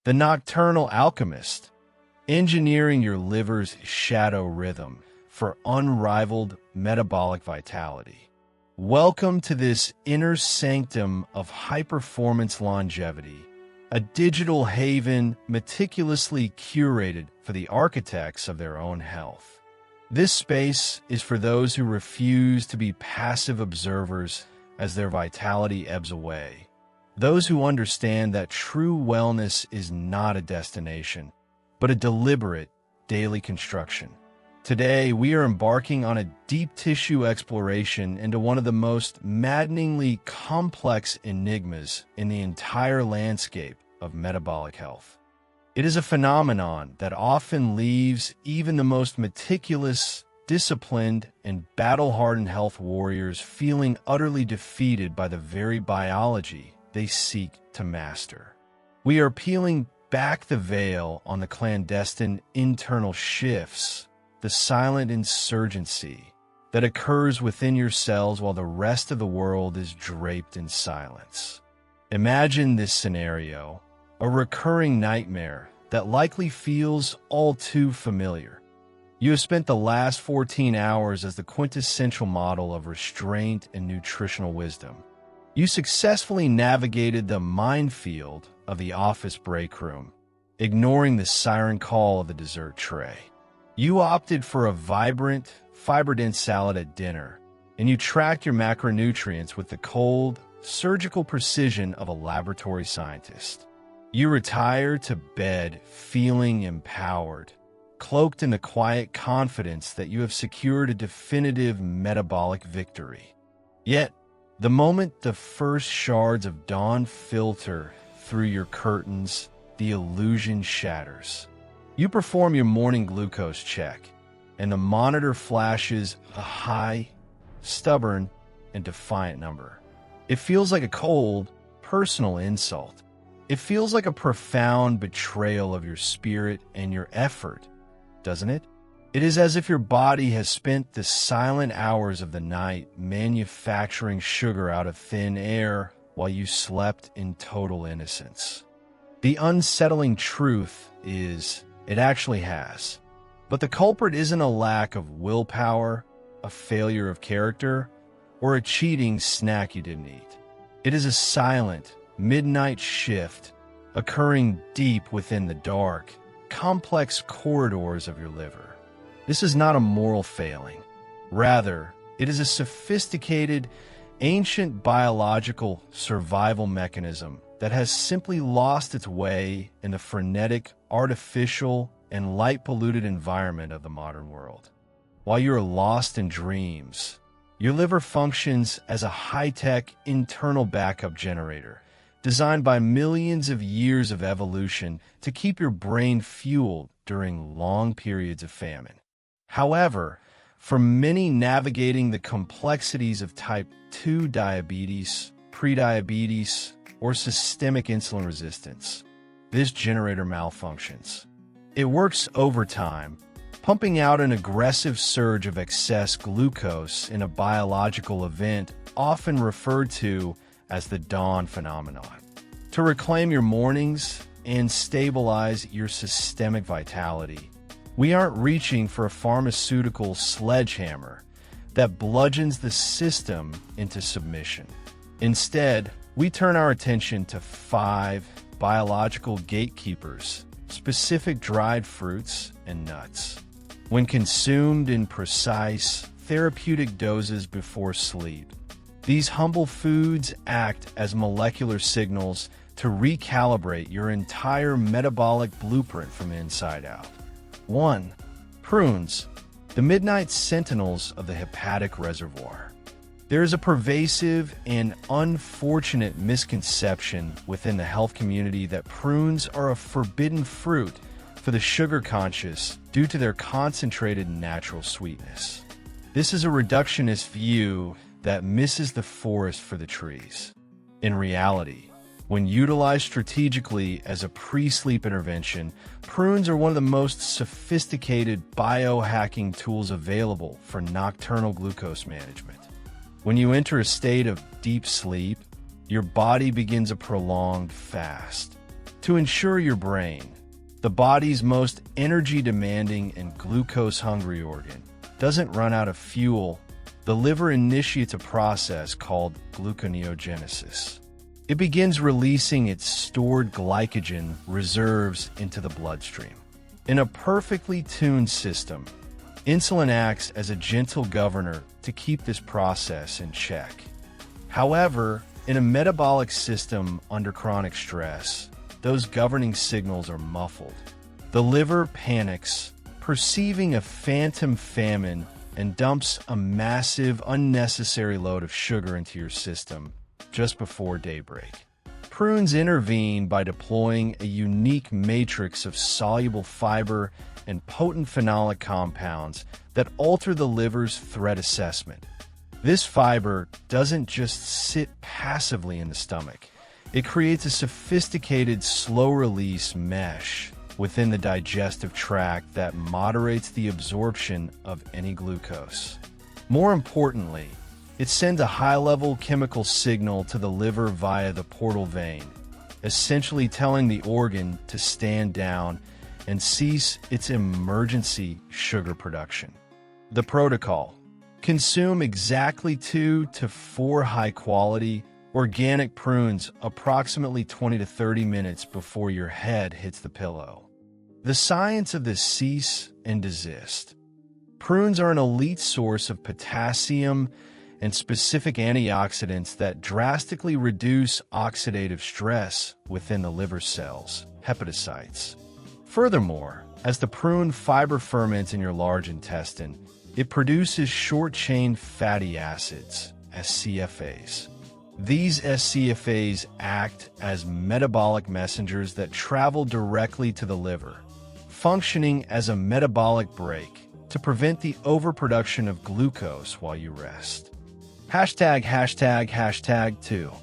The nocturnal alchemist, engineering your liver's shadow rhythm for unrivaled metabolic vitality. Welcome to this inner sanctum of high-performance longevity, a digital haven meticulously curated for the architects of their own health. This space is for those who refuse to be passive observers as their vitality ebbs away. Those who understand that true wellness is not a destination, but a deliberate daily construction. Today, we are embarking on a deep tissue exploration into one of the most maddeningly complex enigmas in the entire landscape of metabolic health. It is a phenomenon that often leaves even the most meticulous, disciplined, and battle-hardened health warriors feeling utterly defeated by the very biology they seek to master. We are peeling back the veil on the clandestine internal shifts, the silent insurgency that occurs within your cells while the rest of the world is draped in silence. Imagine this scenario, a recurring nightmare that likely feels all too familiar. You have spent the last 14 hours as the quintessential model of restraint and nutritional wisdom. You successfully navigated the minefield of the office break room, ignoring the siren call of the dessert tray. You opted for a vibrant, fiber-dense salad at dinner, and you tracked your macronutrients with the cold, surgical precision of a laboratory scientist. You retire to bed feeling empowered, cloaked in the quiet confidence that you have secured a definitive metabolic victory. Yet, the moment the first shards of dawn filter through your curtains, the illusion shatters. You perform your morning glucose check, and the monitor flashes a high, stubborn, and defiant number. It feels like a cold, personal insult. It feels like a profound betrayal of your spirit and your effort, doesn't it? It is as if your body has spent the silent hours of the night manufacturing sugar out of thin air while you slept in total innocence. The unsettling truth is, it actually has. But the culprit isn't a lack of willpower, a failure of character, or a cheating snack you didn't eat. It is a silent, midnight shift occurring deep within the dark, complex corridors of your liver. This is not a moral failing. Rather, it is a sophisticated, ancient biological survival mechanism that has simply lost its way in the frenetic, artificial, and light-polluted environment of the modern world. While you are lost in dreams, your liver functions as a high-tech internal backup generator designed by millions of years of evolution to keep your brain fueled during long periods of famine. However, for many navigating the complexities of type 2 diabetes, prediabetes, or systemic insulin resistance, this generator malfunctions. It works overtime, pumping out an aggressive surge of excess glucose in a biological event often referred to as the dawn phenomenon. To reclaim your mornings and stabilize your systemic vitality, we aren't reaching for a pharmaceutical sledgehammer that bludgeons the system into submission. Instead, we turn our attention to 5 biological gatekeepers, specific dried fruits and nuts. When consumed in precise, therapeutic doses before sleep, these humble foods act as molecular signals to recalibrate your entire metabolic blueprint from inside out. 1. Prunes, the midnight sentinels of the hepatic reservoir. There is a pervasive and unfortunate misconception within the health community that prunes are a forbidden fruit for the sugar-conscious due to their concentrated natural sweetness. This is a reductionist view that misses the forest for the trees. In reality, when utilized strategically as a pre-sleep intervention, prunes are one of the most sophisticated biohacking tools available for nocturnal glucose management. When you enter a state of deep sleep, your body begins a prolonged fast. To ensure your brain, the body's most energy-demanding and glucose-hungry organ, doesn't run out of fuel, the liver initiates a process called gluconeogenesis. It begins releasing its stored glycogen reserves into the bloodstream. In a perfectly tuned system, insulin acts as a gentle governor to keep this process in check. However, in a metabolic system under chronic stress, those governing signals are muffled. The liver panics, perceiving a phantom famine, and dumps a massive, unnecessary load of sugar into your system just before daybreak. Prunes intervene by deploying a unique matrix of soluble fiber and potent phenolic compounds that alter the liver's threat assessment. This fiber doesn't just sit passively in the stomach. It creates a sophisticated, slow-release mesh within the digestive tract that moderates the absorption of any glucose. More importantly, it sends a high-level chemical signal to the liver via the portal vein, essentially telling the organ to stand down and cease its emergency sugar production. The protocol: consume exactly 2 to 4 high-quality, organic prunes approximately 20 to 30 minutes before your head hits the pillow. The science of the cease and desist. Prunes are an elite source of potassium and specific antioxidants that drastically reduce oxidative stress within the liver cells, hepatocytes. Furthermore, as the prune fiber ferments in your large intestine, it produces short-chain fatty acids, SCFAs. These SCFAs act as metabolic messengers that travel directly to the liver, functioning as a metabolic brake to prevent the overproduction of glucose while you rest. ####2.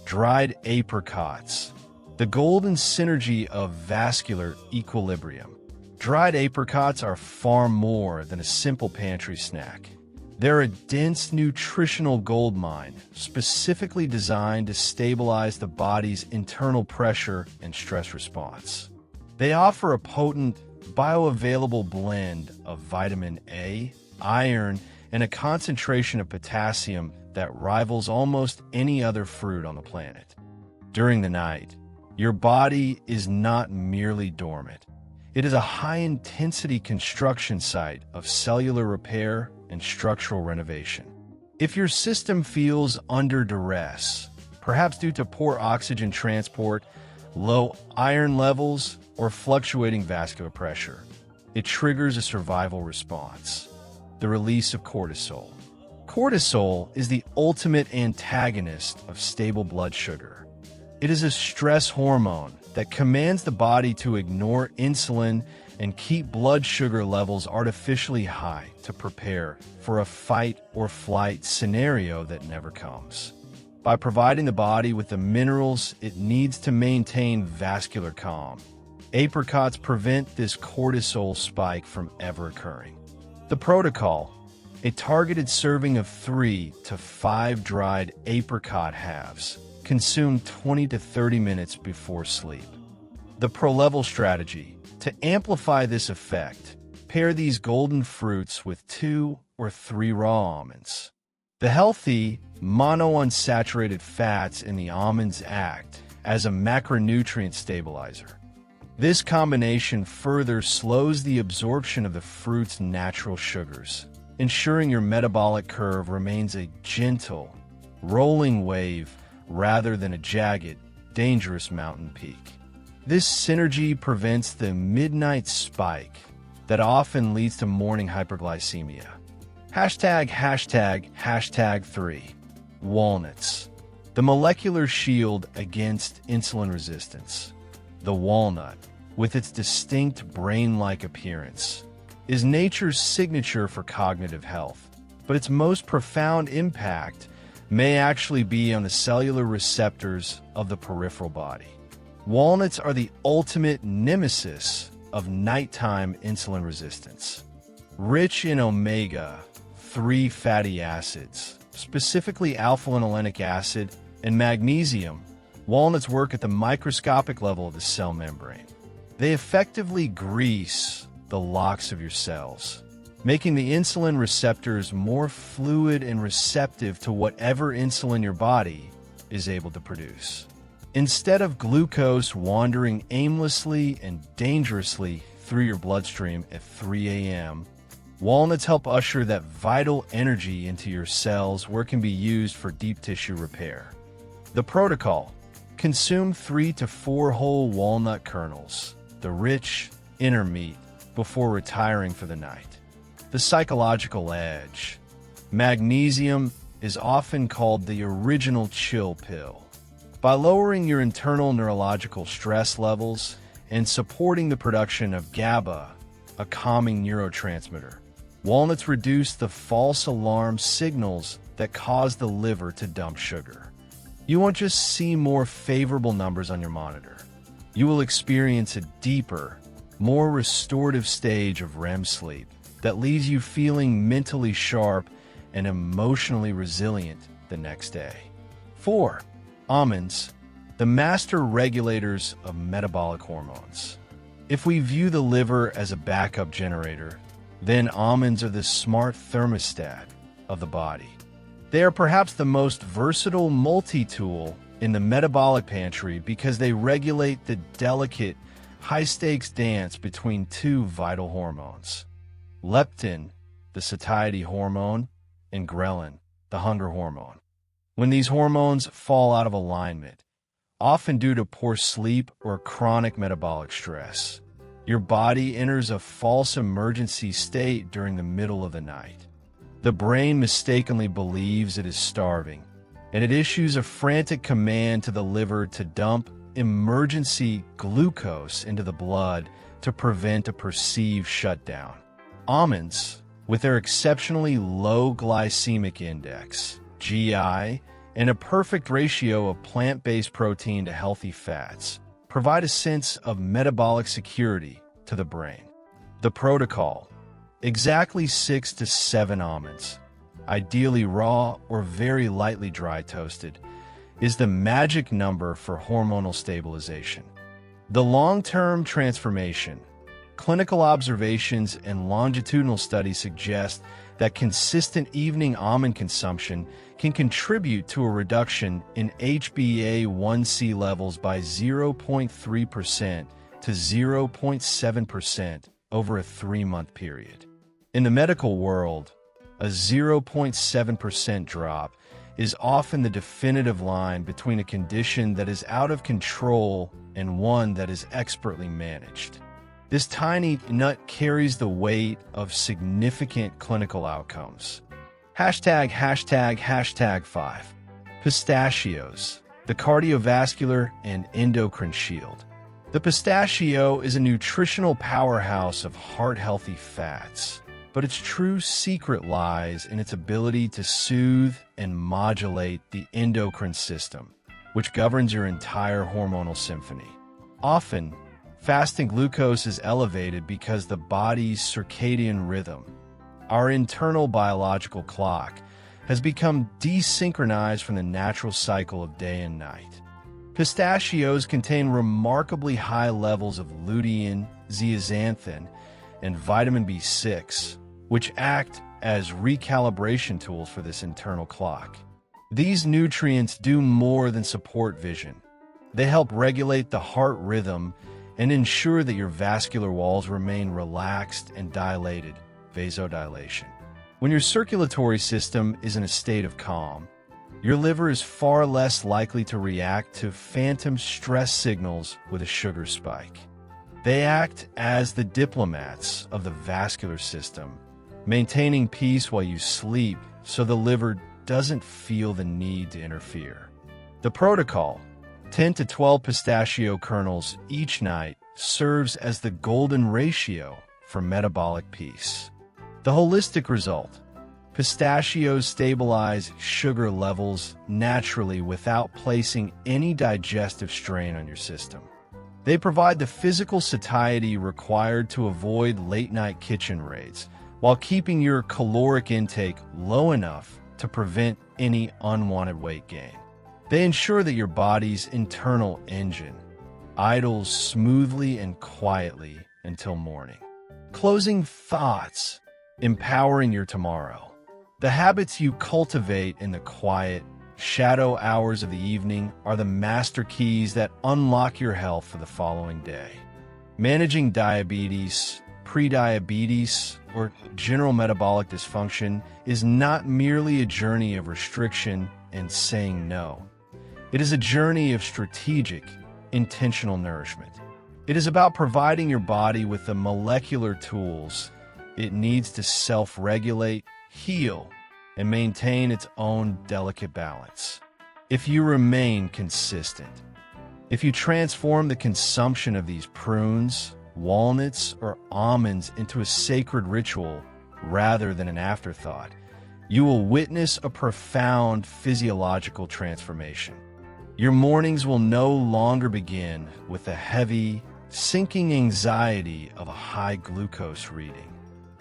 Dried apricots. The golden synergy of vascular equilibrium. Dried apricots are far more than a simple pantry snack. They're a dense nutritional goldmine, specifically designed to stabilize the body's internal pressure and stress response. They offer a potent, bioavailable blend of vitamin A, iron, and a concentration of potassium that rivals almost any other fruit on the planet. During the night, your body is not merely dormant. It is a high-intensity construction site of cellular repair and structural renovation. If your system feels under duress, perhaps due to poor oxygen transport, low iron levels, or fluctuating vascular pressure, it triggers a survival response: the release of cortisol. Cortisol is the ultimate antagonist of stable blood sugar. It is a stress hormone that commands the body to ignore insulin and keep blood sugar levels artificially high to prepare for a fight-or-flight scenario that never comes. By providing the body with the minerals it needs to maintain vascular calm, apricots prevent this cortisol spike from ever occurring. The protocol: a targeted serving of 3 to 5 dried apricot halves, consumed 20 to 30 minutes before sleep. The pro-level strategy: to amplify this effect, pair these golden fruits with 2 or 3 raw almonds. The healthy, monounsaturated fats in the almonds act as a macronutrient stabilizer. This combination further slows the absorption of the fruit's natural sugars, ensuring your metabolic curve remains a gentle, rolling wave rather than a jagged, dangerous mountain peak. This synergy prevents the midnight spike that often leads to morning hyperglycemia. ###3. Walnuts. The molecular shield against insulin resistance. The walnut, with its distinct brain-like appearance, is nature's signature for cognitive health, but its most profound impact may actually be on the cellular receptors of the peripheral body. Walnuts are the ultimate nemesis of nighttime insulin resistance. Rich in omega-3 fatty acids, specifically alpha-linolenic acid and magnesium, Walnuts work at the microscopic level of the cell membrane. They effectively grease the locks of your cells, making the insulin receptors more fluid and receptive to whatever insulin your body is able to produce. Instead of glucose wandering aimlessly and dangerously through your bloodstream at 3 a.m., walnuts help usher that vital energy into your cells where it can be used for deep tissue repair. The protocol: consume 3 to 4 whole walnut kernels, the rich, inner meat, before retiring for the night. The psychological edge. Magnesium is often called the original chill pill. By lowering your internal neurological stress levels and supporting the production of GABA, a calming neurotransmitter, walnuts reduce the false alarm signals that cause the liver to dump sugar. You won't just see more favorable numbers on your monitor. You will experience a deeper, more restorative stage of REM sleep that leaves you feeling mentally sharp and emotionally resilient the next day. 4. Almonds, the master regulators of metabolic hormones. If we view the liver as a backup generator, then almonds are the smart thermostat of the body. They are perhaps the most versatile multi-tool in the metabolic pantry because they regulate the delicate, high-stakes dance between two vital hormones: leptin, the satiety hormone, and ghrelin, the hunger hormone. When these hormones fall out of alignment, often due to poor sleep or chronic metabolic stress, your body enters a false emergency state during the middle of the night. The brain mistakenly believes it is starving, and it issues a frantic command to the liver to dump emergency glucose into the blood to prevent a perceived shutdown. Almonds, with their exceptionally low glycemic index, GI, and a perfect ratio of plant-based protein to healthy fats, provide a sense of metabolic security to the brain. The protocol: exactly 6 to 7 almonds, ideally raw or very lightly dry toasted, is the magic number for hormonal stabilization. The long-term transformation. Clinical observations and longitudinal studies suggest that consistent evening almond consumption can contribute to a reduction in HbA1c levels by 0.3% to 0.7% over a 3-month period. In the medical world, a 0.7% drop is often the definitive line between a condition that is out of control and one that is expertly managed. This tiny nut carries the weight of significant clinical outcomes. #5. Pistachios, the cardiovascular and endocrine shield. The pistachio is a nutritional powerhouse of heart-healthy fats, but its true secret lies in its ability to soothe and modulate the endocrine system, which governs your entire hormonal symphony. Often, fasting glucose is elevated because the body's circadian rhythm, our internal biological clock, has become desynchronized from the natural cycle of day and night. Pistachios contain remarkably high levels of lutein, zeaxanthin, and vitamin B6, which act as recalibration tools for this internal clock. These nutrients do more than support vision. They help regulate the heart rhythm and ensure that your vascular walls remain relaxed and dilated, vasodilation. When your circulatory system is in a state of calm, your liver is far less likely to react to phantom stress signals with a sugar spike. They act as the diplomats of the vascular system, maintaining peace while you sleep so the liver doesn't feel the need to interfere. The protocol: 10 to 12 pistachio kernels each night, serves as the golden ratio for metabolic peace. The holistic result: pistachios stabilize sugar levels naturally without placing any digestive strain on your system. They provide the physical satiety required to avoid late-night kitchen raids, while keeping your caloric intake low enough to prevent any unwanted weight gain. They ensure that your body's internal engine idles smoothly and quietly until morning. Closing thoughts, empowering your tomorrow. The habits you cultivate in the quiet, shadow hours of the evening are the master keys that unlock your health for the following day. Managing diabetes, prediabetes, or general metabolic dysfunction is not merely a journey of restriction and saying no. It is a journey of strategic, intentional nourishment. It is about providing your body with the molecular tools it needs to self-regulate, heal, and maintain its own delicate balance. If you remain consistent, if you transform the consumption of these prunes, walnuts, or almonds into a sacred ritual rather than an afterthought, you will witness a profound physiological transformation. Your mornings will no longer begin with the heavy, sinking anxiety of a high glucose reading.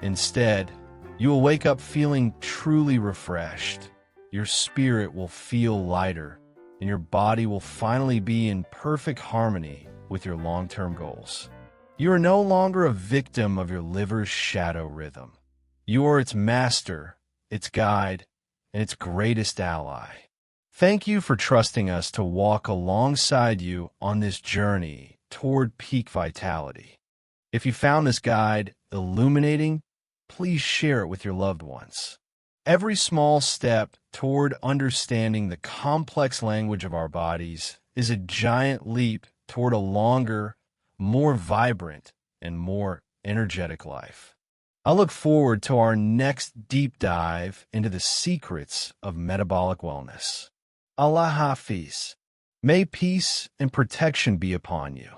Instead, you will wake up feeling truly refreshed. Your spirit will feel lighter, and your body will finally be in perfect harmony with your long-term goals. You are no longer a victim of your liver's shadow rhythm. You are its master, its guide, and its greatest ally. Thank you for trusting us to walk alongside you on this journey toward peak vitality. If you found this guide illuminating, please share it with your loved ones. Every small step toward understanding the complex language of our bodies is a giant leap toward a longer, more vibrant, and more energetic life. I look forward to our next deep dive into the secrets of metabolic wellness. Allah Hafiz. May peace and protection be upon you.